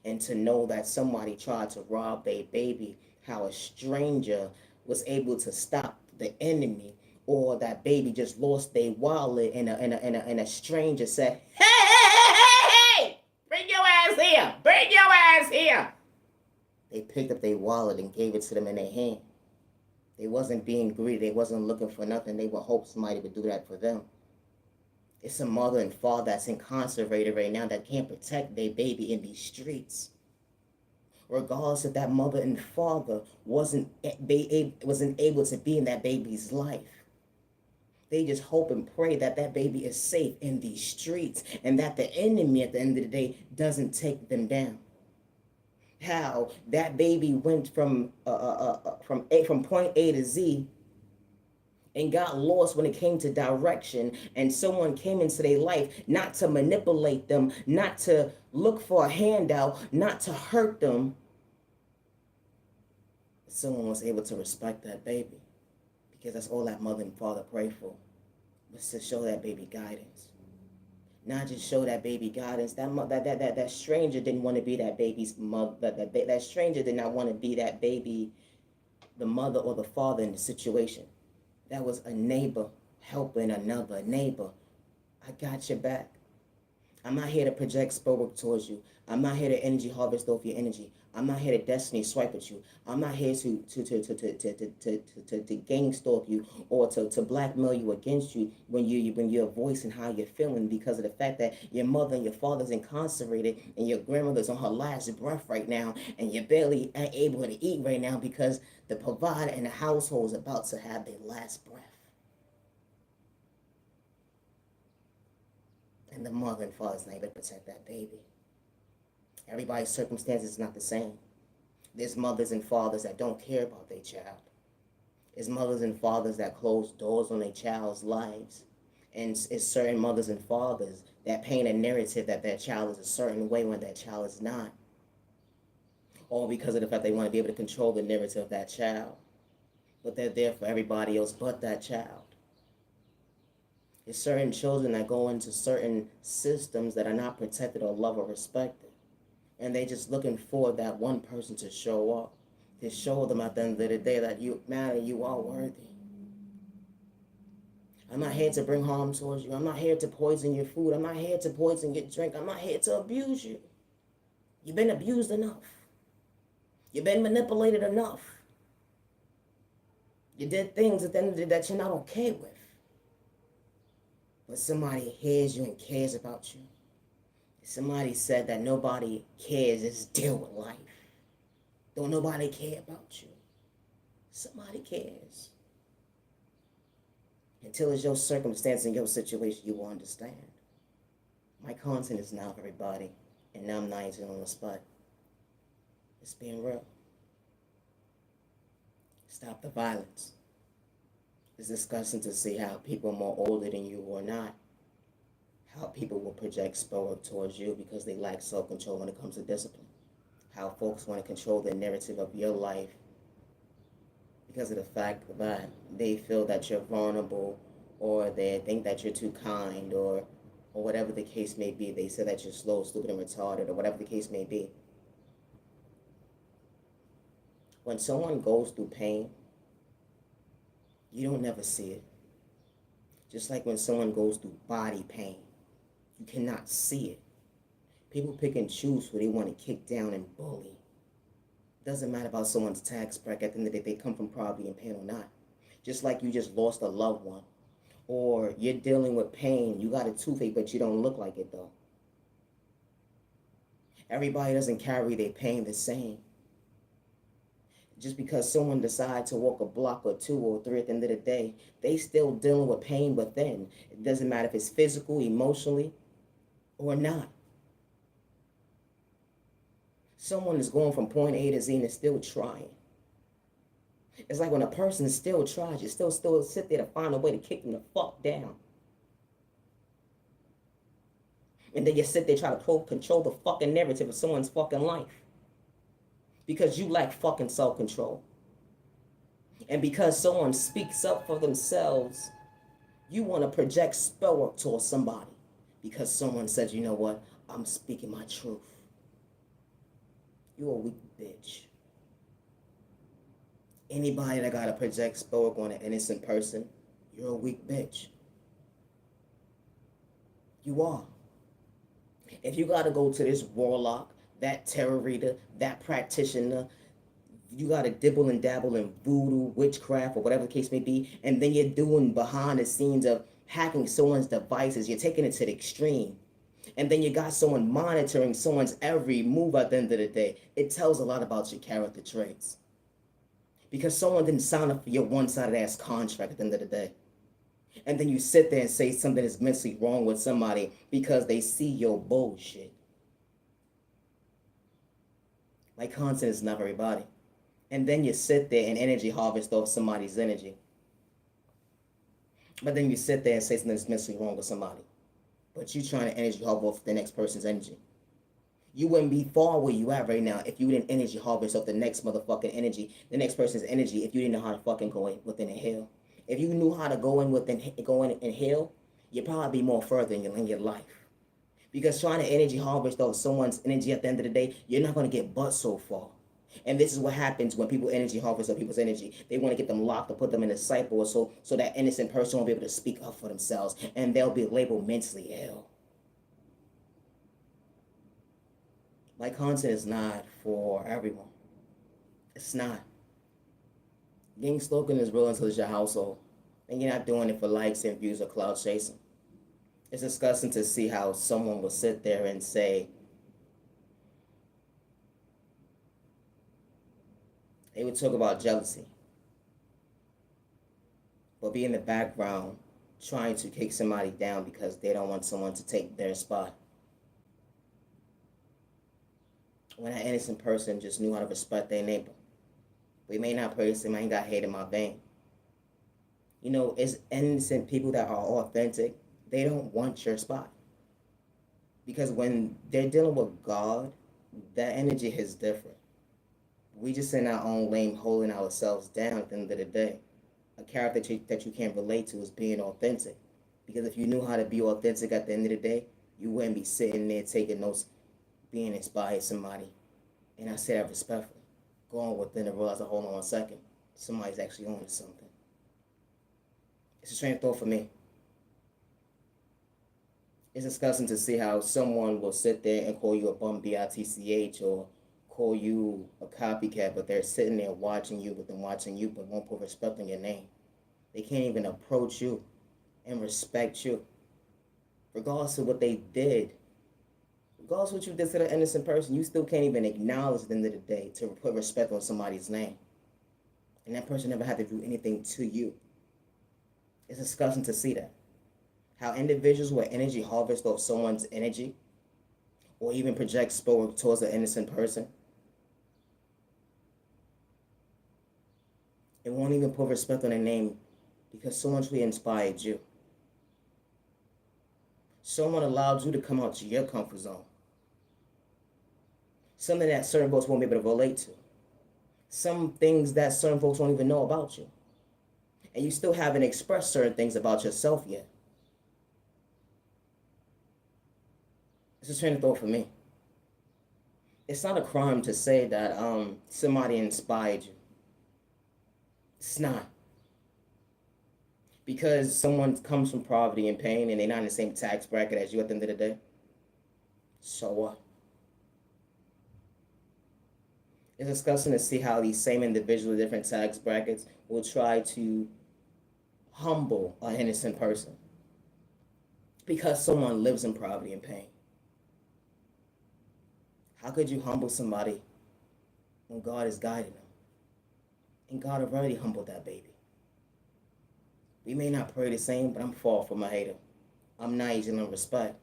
And to know that somebody tried to rob their baby, how a stranger was able to stop the enemy, or that baby just lost their wallet, and a stranger said, hey, bring your ass here, bring your ass here. They picked up their wallet and gave it to them in their hand. They wasn't being greedy. They wasn't looking for nothing. They would hope somebody would do that for them. It's a mother and father that's incarcerated right now that can't protect their baby in these streets. Regardless if that mother and father wasn't able to be in that baby's life. They just hope and pray that that baby is safe in these streets, and that the enemy at the end of the day doesn't take them down. How that baby went from point A to Z and got lost when it came to direction, and someone came into their life not to manipulate them, not to look for a handout, not to hurt them. Someone was able to respect that baby, because that's all that mother and father pray for, was to show that baby guidance. Not just show that baby guidance. That stranger didn't want to be that baby's mother. That stranger did not want to be that baby, the mother or the father in the situation. That was a neighbor helping another neighbor. I got your back. I'm not here to project spell work towards you. I'm not here to energy harvest off your energy. I'm not here to destiny swipe at you. I'm not here to gang stalk you, or to blackmail you against you when you're voicing how you're feeling because of the fact that your mother and your father's incarcerated and your grandmother's on her last breath right now, and you're barely able to eat right now because the provider in the household is about to have their last breath. And the mother and father's not able to protect that baby. Everybody's circumstance is not the same. There's mothers and fathers that don't care about their child. There's mothers and fathers that close doors on their child's lives. And it's certain mothers and fathers that paint a narrative that their child is a certain way when that child is not. All because of the fact they want to be able to control the narrative of that child. But they're there for everybody else but that child. There's certain children that go into certain systems that are not protected or loved or respected. And they just looking for that one person to show up. To show them at the end of the day that you matter, you are worthy. I'm not here to bring harm towards you. I'm not here to poison your food. I'm not here to poison your drink. I'm not here to abuse you. You've been abused enough. You've been manipulated enough. You did things at the end of the day that you're not okay with. But somebody hears you and cares about you. Somebody said that nobody cares, just deal with life. Don't nobody care about you. Somebody cares. Until it's your circumstance and your situation, you will understand. My content is now for everybody, and now I'm not even on the spot. It's being real. Stop the violence. It's disgusting to see how people more older than you or not, how people will project spell work towards you because they lack self-control when it comes to discipline. How folks want to control the narrative of your life because of the fact that they feel that you're vulnerable, or they think that you're too kind, or whatever the case may be. They say that you're slow, stupid, and retarded, or whatever the case may be. When someone goes through pain, you don't never see it. Just like when someone goes through body pain, you cannot see it. People pick and choose who they want to kick down and bully. It doesn't matter about someone's tax bracket at the end of the day, they come from poverty and pain or not. Just like you just lost a loved one, or you're dealing with pain, you got a toothache, but you don't look like it though. Everybody doesn't carry their pain the same. Just because someone decides to walk a block or 2 or 3 at the end of the day, they still dealing with pain within. It doesn't matter if it's physical, emotionally, or not. Someone is going from point A to Z and is still trying. It's like when a person still tries, you still sit there to find a way to kick them the fuck down. And then you sit there try to control the fucking narrative of someone's fucking life. Because you lack fucking self-control. And because someone speaks up for themselves, you want to project spell work towards somebody. Because someone said, you know what, I'm speaking my truth. You a weak bitch. Anybody that gotta project spell work on an innocent person, you're a weak bitch. You are. If you gotta go to this warlock, that tarot reader, that practitioner, you gotta dibble and dabble in voodoo, witchcraft, or whatever the case may be, and then you're doing behind the scenes of hacking someone's devices, you're taking it to the extreme. And then you got someone monitoring someone's every move at the end of the day. It tells a lot about your character traits. Because someone didn't sign up for your one-sided ass contract at the end of the day. And then you sit there and say something is mentally wrong with somebody because they see your bullshit. My content is not for everybody. And then you sit there and energy harvest off somebody's energy. But then you sit there and say something is mentally wrong with somebody. But you trying to energy harvest off the next person's energy. You wouldn't be far where you at right now if you didn't energy harvest off the next motherfucking energy, the next person's energy, if you didn't know how to fucking go in within a hill. If you knew how to go in and heal, you'd probably be more further in your life. Because trying to energy harvest off someone's energy at the end of the day, you're not going to get but so far. And this is what happens when people energy harvest off people's energy. They want to get them locked or put them in a cycle so that innocent person won't be able to speak up for themselves, and they'll be labeled mentally ill. My content is not for everyone. It's not. Gang stalking is real until it's your household. And you're not doing it for likes and views or cloud chasing. It's disgusting to see how someone will sit there and say, they would talk about jealousy, but be in the background trying to kick somebody down because they don't want someone to take their spot. when an innocent person just knew how to respect their neighbor. We may not praise him, I ain't got hate in my vein. You know, it's innocent people that are authentic. They don't want your spot. Because when they're dealing with God, that energy is different. We just in our own lane holding ourselves down at the end of the day. A character that you can't relate to is being authentic. Because if you knew how to be authentic at the end of the day, you wouldn't be sitting there taking notes, being inspired somebody. And I say that respectfully. Going within and realize, hold on 1 second, somebody's actually on to something. It's a train of thought for me. It's disgusting to see how someone will sit there and call you a bum, B-I-T-C-H, or call you a copycat, but they're sitting there watching you, but won't put respect on your name. They can't even approach you and respect you, regardless of what they did. Regardless of what you did to the innocent person, you still can't even acknowledge at the end of the day to put respect on somebody's name. And that person never had to do anything to you. It's disgusting to see that. How individuals with energy harvest off someone's energy, or even project sport towards an innocent person, it won't even put respect on their name because someone truly inspired you. Someone allowed you to come out to your comfort zone. Something that certain folks won't be able to relate to. Some things that certain folks won't even know about you. And you still haven't expressed certain things about yourself yet. It's a train of thought for me. It's not a crime to say that somebody inspired you. It's not. Because someone comes from poverty and pain and they're not in the same tax bracket as you at the end of the day. So what? It's disgusting to see how these same individuals with different tax brackets will try to humble an innocent person because someone lives in poverty and pain. How could you humble somebody when God is guiding them? And God already humbled that baby. We may not pray the same, but I'm far from a hater. I'm not using respect.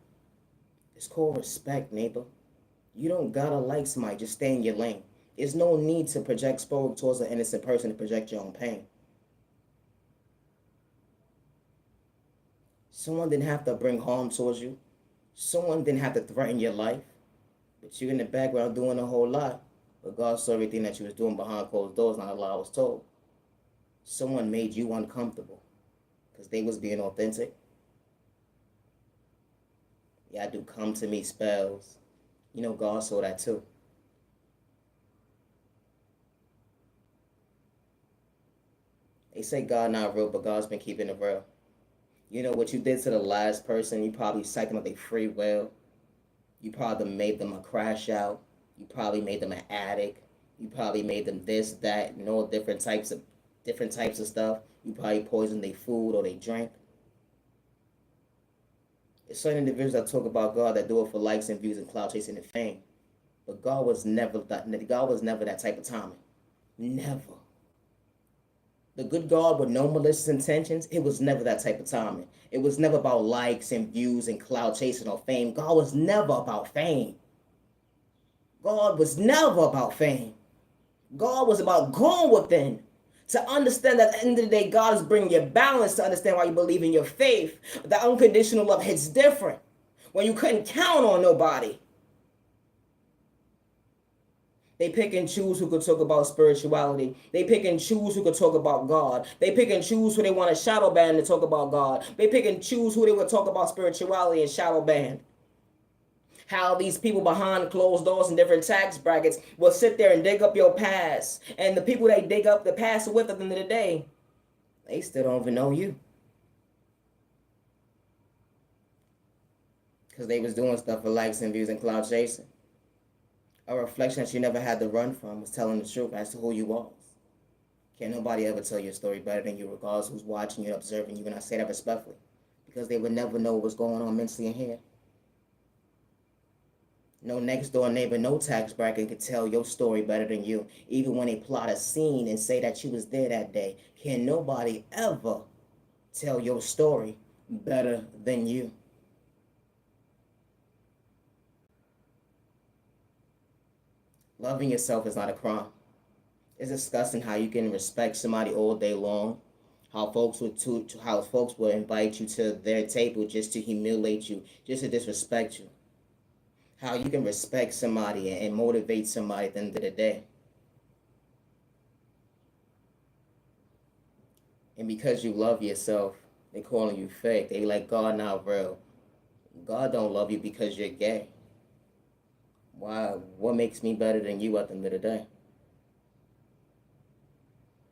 It's called respect, neighbor. You don't gotta like somebody, just stay in your lane. There's no need to project sport towards an innocent person to project your own pain. Someone didn't have to bring harm towards you. Someone didn't have to threaten your life. But you in the background doing a whole lot. But God saw everything that you was doing behind closed doors, not a lot I was told. Someone made you uncomfortable because they was being authentic. Yeah, I do come to me spells. You know, God saw that too. They say God not real, but God's been keeping it real. You know what you did to the last person, you probably psyched them with their free will. You probably made them a crash out. You probably made them an addict. You probably made them this, that, and all different types of stuff. You probably poisoned their food or they drink. There's certain individuals that talk about God that do it for likes and views and clout chasing and fame. But God was never that type of timing. Never. The good God with no malicious intentions, it was never that type of timing. It was never about likes and views and clout chasing or fame. God was never about fame. God was never about fame. God was about going within. To understand that at the end of the day, God is bringing you balance to understand why you believe in your faith. That unconditional love hits different. When you couldn't count on nobody. They pick and choose who could talk about spirituality. They pick and choose who could talk about God. They pick and choose who they want to shadow ban to talk about God. They pick and choose who they would talk about spirituality and shadow ban. How these people behind closed doors and different tax brackets will sit there and dig up your past. And the people they dig up the past with at the end of the day, they still don't even know you. Because they was doing stuff for likes and views and clout chasing. A reflection that you never had to run from was telling the truth as to who you was. Can't nobody ever tell your story better than you, regardless who's watching you and observing you, and I say that respectfully. Because they would never know what's going on mentally in here. No next door neighbor, no tax bracket could tell your story better than you. Even when they plot a scene and say that you was there that day, can nobody ever tell your story better than you. Loving yourself is not a crime. It's disgusting how you can respect somebody all day long, how folks will invite you to their table just to humiliate you, just to disrespect you. How you can respect somebody and motivate somebody at the end of the day. And because you love yourself, they calling you fake. They like God not real. God don't love you because you're gay. Why? What makes me better than you at the end of the day?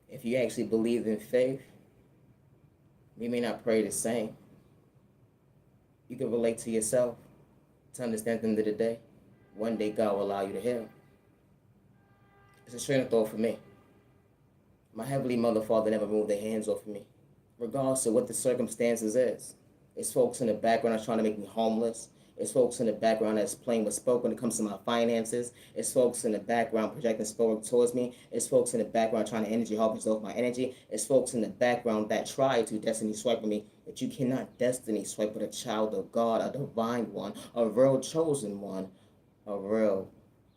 If you actually believe in faith, we may not pray the same. You can relate to yourself to understand at the end of the day. One day God will allow you to heal. It's a train of thought for me. My Heavenly Mother, Father never moved their hands off of me, regardless of what the circumstances is. It's folks in the background that's trying to make me homeless. It's folks in the background that's playing with smoke when it comes to my finances. It's folks in the background projecting smoke towards me. It's folks in the background trying to energy harvest off my energy. It's folks in the background that try to destiny swipe with me. But you cannot destiny swipe with a child of God, a divine one, a real chosen one, a real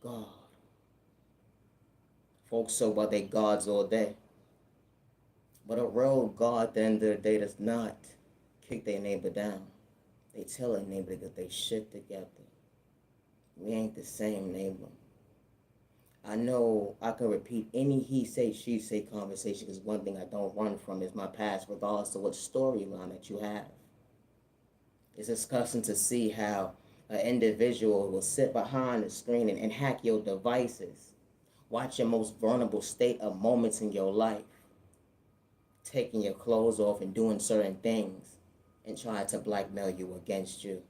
God. Folks so about they gods all day. But a real God at the end of the day does not kick their neighbor down. They tell their neighbor to get their shit together. We ain't the same neighbor. I know I can repeat any he say, she say conversation because one thing I don't run from is my past, regardless of what storyline that you have. It's disgusting to see how an individual will sit behind the screen and hack your devices. Watch your most vulnerable state of moments in your life. Taking your clothes off and doing certain things and trying to blackmail you against you.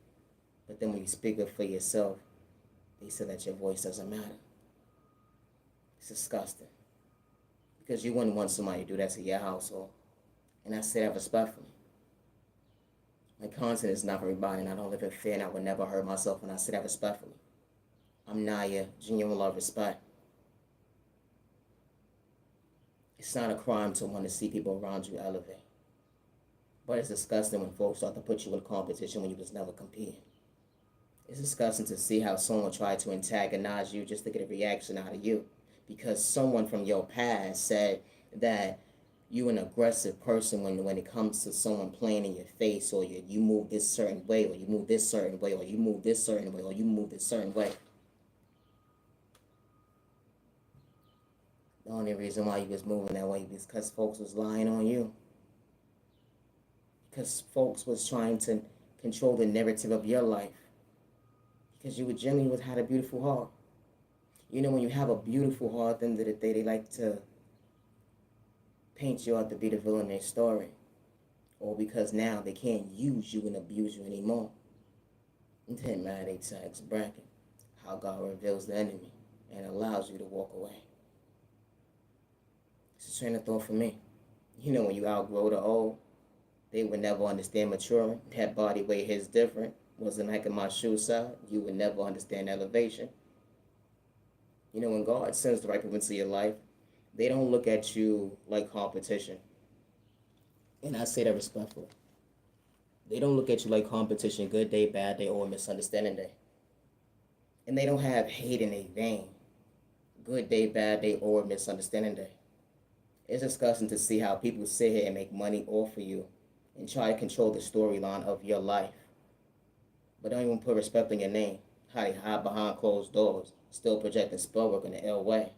But then when you speak up for yourself, they say that your voice doesn't matter. It's disgusting. Because you wouldn't want somebody to do that to your household. And I say that respectfully. My content is not for everybody, and I don't live in fear, and I would never hurt myself, and I say that respectfully. I'm Naya, genuine love, respect. It's not a crime to want to see people around you elevate. But it's disgusting when folks start to put you in competition when you was never competing. It's disgusting to see how someone tried to antagonize you just to get a reaction out of you. Because someone from your past said that you an aggressive person when it comes to someone playing in your face, or you move this certain way, or you move this certain way, or you move this certain way, or you move this certain way. The only reason why you was moving that way is because folks was lying on you. Because folks was trying to control the narrative of your life. Because you genuinely had a beautiful heart. You know, when you have a beautiful heart, at the end of the day, they like to paint you out to be the villain in their story. Or because now they can't use you and abuse you anymore. It didn't matter their tax bracket. How God reveals the enemy and allows you to walk away. It's a train of thought for me. You know, when you outgrow the old, they would never understand maturing. That body weight is different. Wasn't like in my shoe side. You would never understand elevation. You know, when God sends the right people into your life, they don't look at you like competition. And I say that respectfully. They don't look at you like competition, good day, bad day, or misunderstanding day. And they don't have hate in their vein, good day, bad day, or misunderstanding day. It's disgusting to see how people sit here and make money off of you and try to control the storyline of your life. But don't even put respect on your name. How they hide behind closed doors, still projecting spell work in the L way.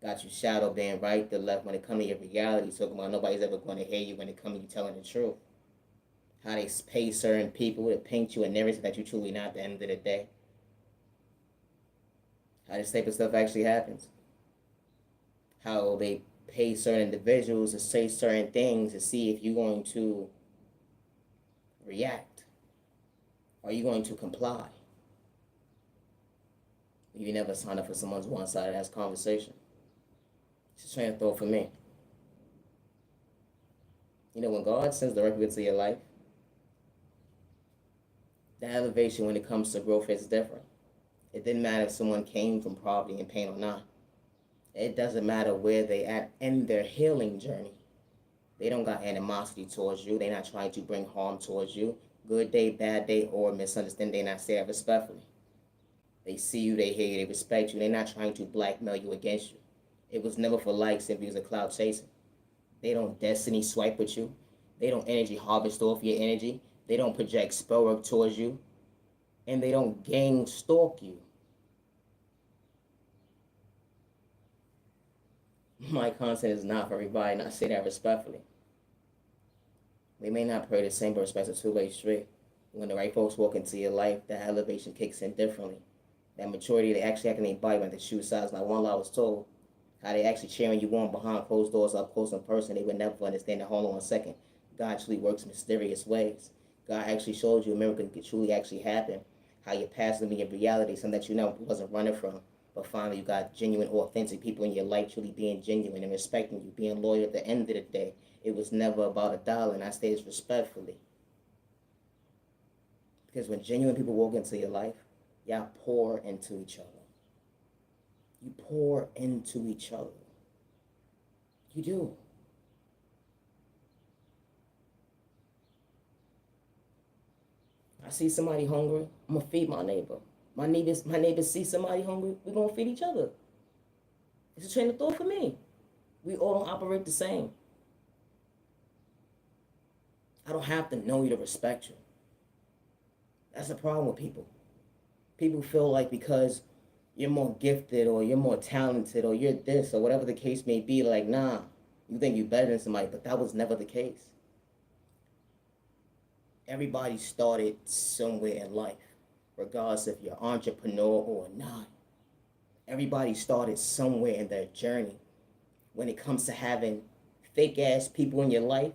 Got you shadow being right to left when it comes to your reality, talking about nobody's ever going to hear you when it comes to you telling the truth. How they pay certain people to paint you a narrative that you truly not at the end of the day. How this type of stuff actually happens. How they pay certain individuals to say certain things to see if you're going to react. Are you going to comply? You never sign up for someone's one-sided ass conversation. It's a train of thought for me. You know, when God sends the right people into your life, the elevation when it comes to growth is different. It didn't matter if someone came from poverty and pain or not. It doesn't matter where they at in their healing journey. They don't got animosity towards you. They're not trying to bring harm towards you. Good day, bad day, or misunderstanding, they not say it respectfully. They see you, they hear you, they respect you. They're not trying to blackmail you against you. It was never for likes and views or cloud chasing. They don't destiny swipe with you. They don't energy harvest off your energy. They don't project spell work towards you. And they don't gang stalk you. My content is not for everybody, and I say that respectfully. We may not pray the same, but respect a two-way street. When the right folks walk into your life, that elevation kicks in differently. That maturity, they actually acting their body when they shoe size. Like one I was told, how they actually cheering you on behind closed doors, up close in person. They would never understand that. Hold on a second. God truly works mysterious ways. God actually showed you a miracle could truly actually happen. How your past living in reality, something that you know wasn't running from. But finally, you got genuine, authentic people in your life truly being genuine and respecting you, being loyal at the end of the day. It was never about a dollar, and I say this respectfully. Because when genuine people walk into your life, y'all pour into each other. You pour into each other. You do. I see somebody hungry, I'm gonna feed my neighbor. My neighbors see somebody hungry, we're gonna feed each other. It's a train of thought for me. We all don't operate the same. I don't have to know you to respect you. That's the problem with people. People feel like because you're more gifted or you're more talented or you're this or whatever the case may be, like, nah, you think you're better than somebody, but that was never the case. Everybody started somewhere in life, regardless if you're an entrepreneur or not. Everybody started somewhere in their journey. When it comes to having fake ass people in your life,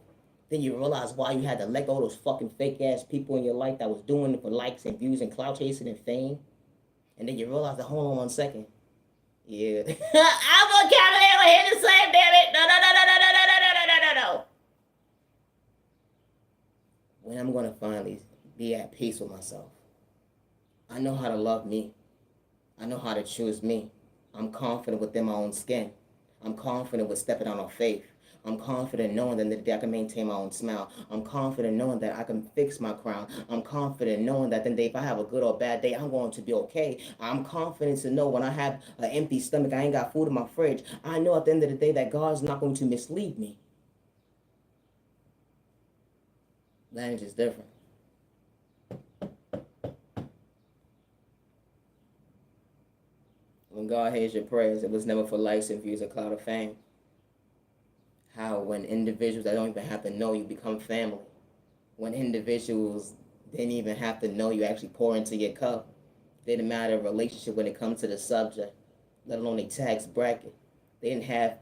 then you realize why you had to let go of those fucking fake ass people in your life that was doing it for likes and views and clout chasing and fame. And then you realize that, hold on 1 second. Yeah. I'm gonna count it over here the same, damn it. No. When I'm gonna finally be at peace with myself. I know how to love me. I know how to choose me. I'm confident within my own skin. I'm confident with stepping out on faith. I'm confident knowing that I can maintain my own smile. I'm confident knowing that I can fix my crown. I'm confident knowing that then if I have a good or bad day, I'm going to be okay. I'm confident to know when I have an empty stomach, I ain't got food in my fridge. I know at the end of the day that God's not going to mislead me. Language is different. When God hears your prayers, it was never for likes and views or cloud of fame. How when individuals that don't even have to know you become family. When individuals didn't even have to know you actually pour into your cup. Didn't matter relationship when it comes to the subject, let alone a tax bracket. They didn't have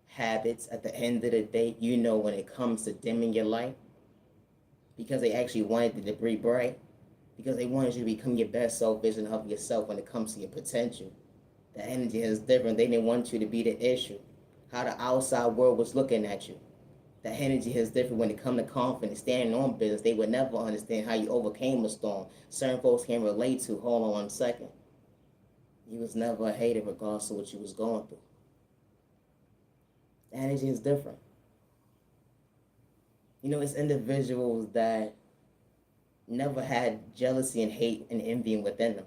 habits at the end of the day, when it comes to dimming your light. Because they actually wanted the debris bright. Because they wanted you to become your best self vision of yourself when it comes to your potential. The energy is different. They didn't want you to be the issue. How the outside world was looking at you. The energy is different when it comes to confidence, standing on business. They would never understand how you overcame a storm. Certain folks can relate to, hold on 1 second. You was never a hater regardless of what you was going through. The energy is different. It's individuals that never had jealousy and hate and envy within them.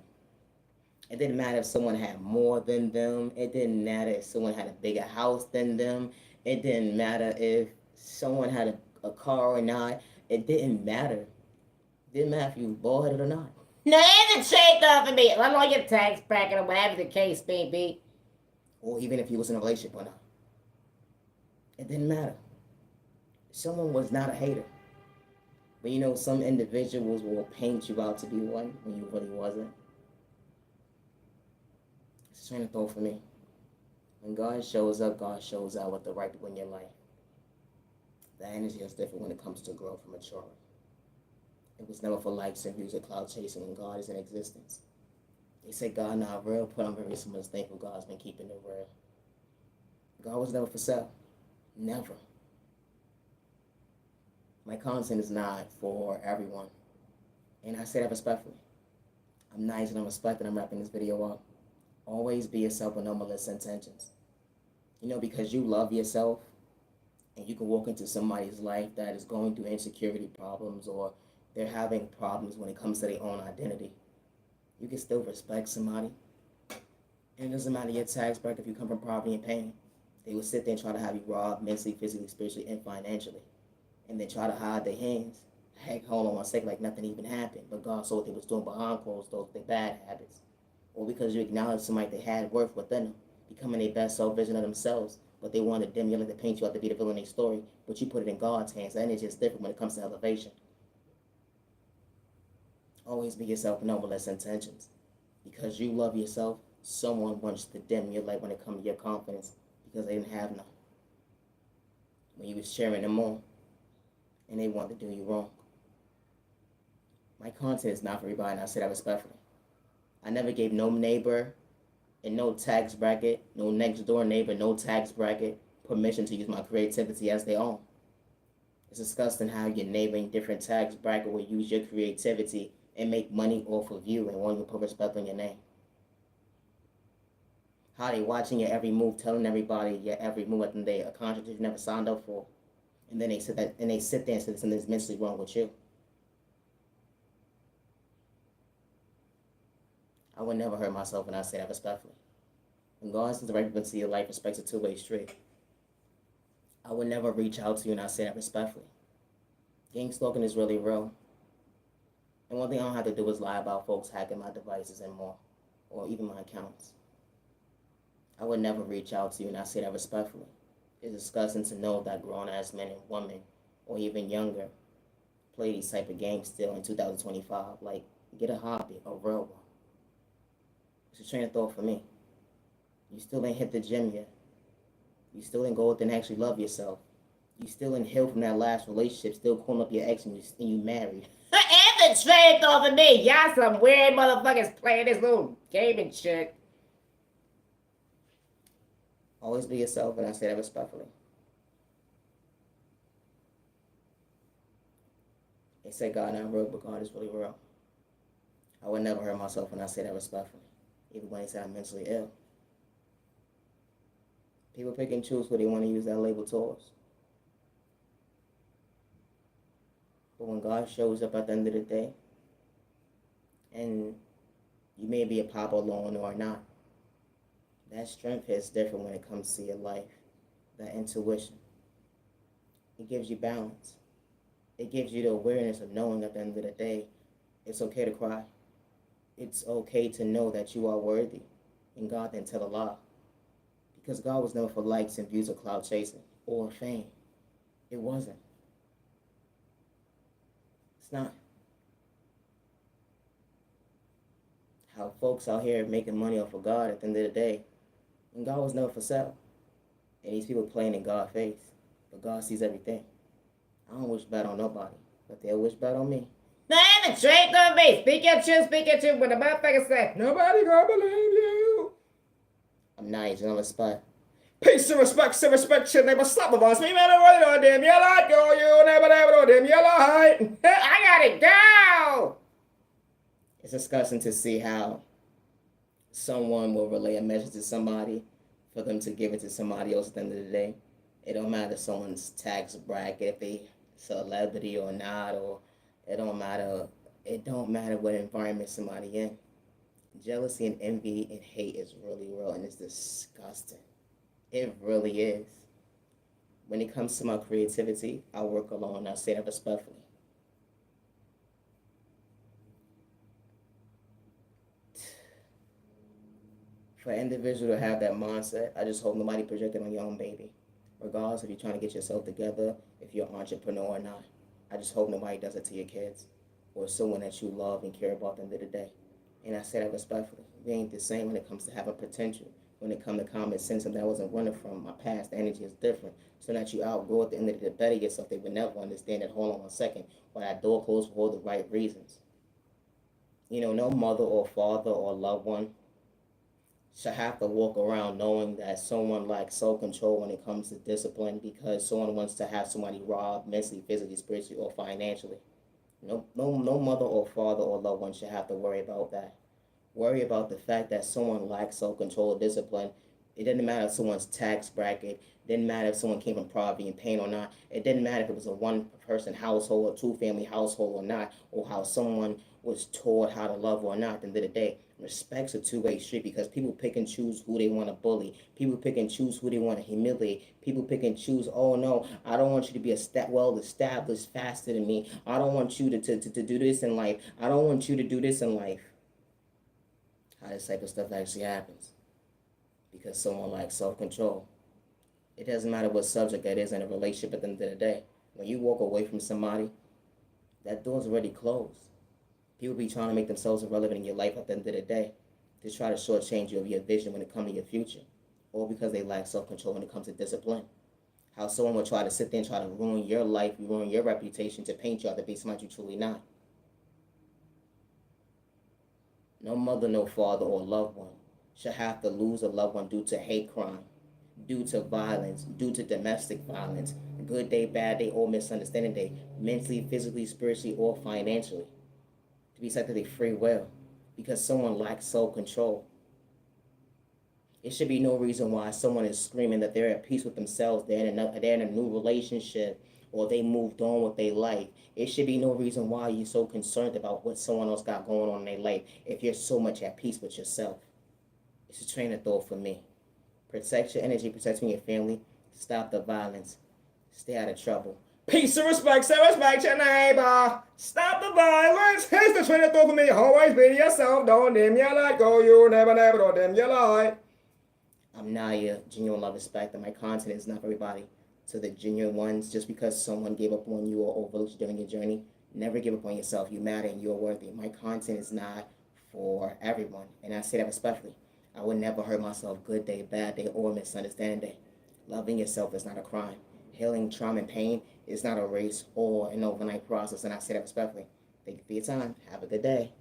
It didn't matter if someone had more than them. It didn't matter if someone had a bigger house than them. It didn't matter if someone had a car or not. It didn't matter. It didn't matter if you were bald-headed or not. No, it isn't shaped off of me. I'm on your tax bracket or whatever the case may be. Or even if you was in a relationship or not. It didn't matter. Someone was not a hater. But some individuals will paint you out to be one when you really wasn't. It's a train of thought for me. When God shows up, God shows out with the right people in your life. The energy is different when it comes to growth and maturing. It was never for likes and views or cloud chasing when God is in existence. They say God not real, but I'm very much thankful God's been keeping it real. God was never for sale. Never. My content is not for everyone. And I say that respectfully. I'm nice and I'm respected. I'm wrapping this video up. Always be yourself with no malicious intentions. Because you love yourself and you can walk into somebody's life that is going through insecurity problems or they're having problems when it comes to their own identity. You can still respect somebody. And it doesn't matter your tax bracket if you come from poverty and pain. They will sit there and try to have you robbed mentally, physically, spiritually, and financially. And then try to hide their hands. Heck, hold on one second, like nothing even happened. But God saw what they was doing behind closed doors, their bad habits. Or because you acknowledge somebody they had worth within them, becoming their best self vision of themselves. But they want to dim you, like to paint you out to be the villain in their story. But you put it in God's hands. That energy is different when it comes to elevation. Always be yourself, no malicious intentions. Because you love yourself, someone wants to dim your light when it comes to your confidence because they didn't have none. When you was cheering them on and they want to do you wrong. My content is not for everybody, and I say that respectfully. I never gave no neighbor in no tax bracket, no next door neighbor, no tax bracket, permission to use my creativity as their own. It's disgusting how your neighbor in different tax bracket will use your creativity and make money off of you and want you to put respect on your name. How they watching your every move, telling everybody your every move at the day, a contract you never signed up for. And then they sit there and say something's mentally wrong with you. I would never hurt myself when I say that respectfully. When God sends the right people into your life, respect's a two-way street. I would never reach out to you and I say that respectfully. Gang stalking is really real. And one thing I don't have to do is lie about folks hacking my devices and more, or even my accounts. I would never reach out to you and I say that respectfully. It's disgusting to know that grown-ass men and women, or even younger, play these type of games still in 2025. Like, get a hobby, a real one. It's a train of thought for me. You still ain't hit the gym yet. You still ain't go out there and actually love yourself. You still ain't healed from that last relationship, still calling up your ex and you married. And the train of thought for me. Y'all some weird motherfuckers playing this little gaming shit. Always be yourself, and I say that respectfully. They say God not real, but God is really real. I would never hurt myself when I say that respectfully, even when they say I'm mentally ill. People pick and choose who they want to use that label towards. But when God shows up at the end of the day, and you may be a Papa alone or not, that strength is different when it comes to your life. That intuition. It gives you balance. It gives you the awareness of knowing at the end of the day, it's okay to cry. It's okay to know that you are worthy. And God didn't tell a lie. Because God was never for likes and views or cloud chasing or fame. It wasn't. It's not. How folks out here making money off of God at the end of the day, and God was never for sale. And these people playing in God's face. But God sees everything. I don't wish bad on nobody, but they'll wish bad on me. Man, the trade on me. Speak your truth, when the motherfucker say, nobody gonna believe you. I'm nice on the spot. Peace and respect, shit, neighbor, stop of us. Me, man, I don't know them yellow, go, you never know them yellow height. I gotta go. It's disgusting to see how someone will relay a message to somebody for them to give it to somebody else at the end of the day. It don't matter someone's tax bracket, if they celebrity or not, or it don't matter what environment somebody in. Jealousy and envy and hate is really real, and it's disgusting. It really is. When it comes to my creativity, I work alone. I say that respectfully. For an individual to have that mindset, I just hope nobody project it on your own baby. Regardless if you're trying to get yourself together, if you're an entrepreneur or not. I just hope nobody does it to your kids or someone that you love and care about at the end of the day. And I say that respectfully. We ain't the same when it comes to having potential. When it comes to common sense, and that wasn't running from my past, the energy is different. So that you outgrow at the end of the day, better yourself, they would never understand that, hold on one second, why that door closed for all the right reasons. You know, no mother or father or loved one should have to walk around knowing that someone lacks self-control when it comes to discipline because someone wants to have somebody robbed mentally, physically, spiritually, or financially. No mother or father or loved one should have to worry about that. Worry about the fact that someone lacks self-control or discipline It didn't matter if someone's tax bracket. It didn't matter if someone came from poverty and pain or not. It didn't matter if it was a one-person household or two-family household or not, or how someone was taught how to love or not. At the end of the day, respect's a two-way street because people pick and choose who they want to bully. People pick and choose who they want to humiliate. People pick and choose, oh no, I don't want you to be well established faster than me. I don't want you to do this in life. I don't want you to do this in life. How this type of stuff actually happens. Because someone lacks self-control. It doesn't matter what subject that is in a relationship at the end of the day. When you walk away from somebody, that door's already closed. People be trying to make themselves irrelevant in your life at the end of the day to try to shortchange you of your vision when it comes to your future. Or because they lack self-control when it comes to discipline. How someone will try to sit there and try to ruin your life, ruin your reputation to paint you out to be somebody you truly not. No mother, no father, or loved one should have to lose a loved one due to hate crime, due to violence, due to domestic violence, good day, bad day, or misunderstanding day, mentally, physically, spiritually, or financially, to be set to their free will, because someone lacks self-control. It should be no reason why someone is screaming that they're at peace with themselves, they're in a new relationship, or they moved on with their life. It should be no reason why you're so concerned about what someone else got going on in their life if you're so much at peace with yourself. It's a train of thought for me. Protect your energy, protect your family, stop the violence, stay out of trouble. Peace and respect, say respect your neighbor. Stop the violence. Here's the train of thought for me. Always be yourself, don't dim your light. Go, you never, never, don't dim your light. I'm Naya, genuine love, respect, and my content is not for everybody. To the genuine ones, just because someone gave up on you or overlooked you during your journey, never give up on yourself. You matter and you're worthy. My content is not for everyone, and I say that respectfully. I would never hurt myself good day, bad day, or misunderstanding day. Loving yourself is not a crime. Healing trauma and pain is not a race or an overnight process, and I say that respectfully. Thank you for your time. Have a good day.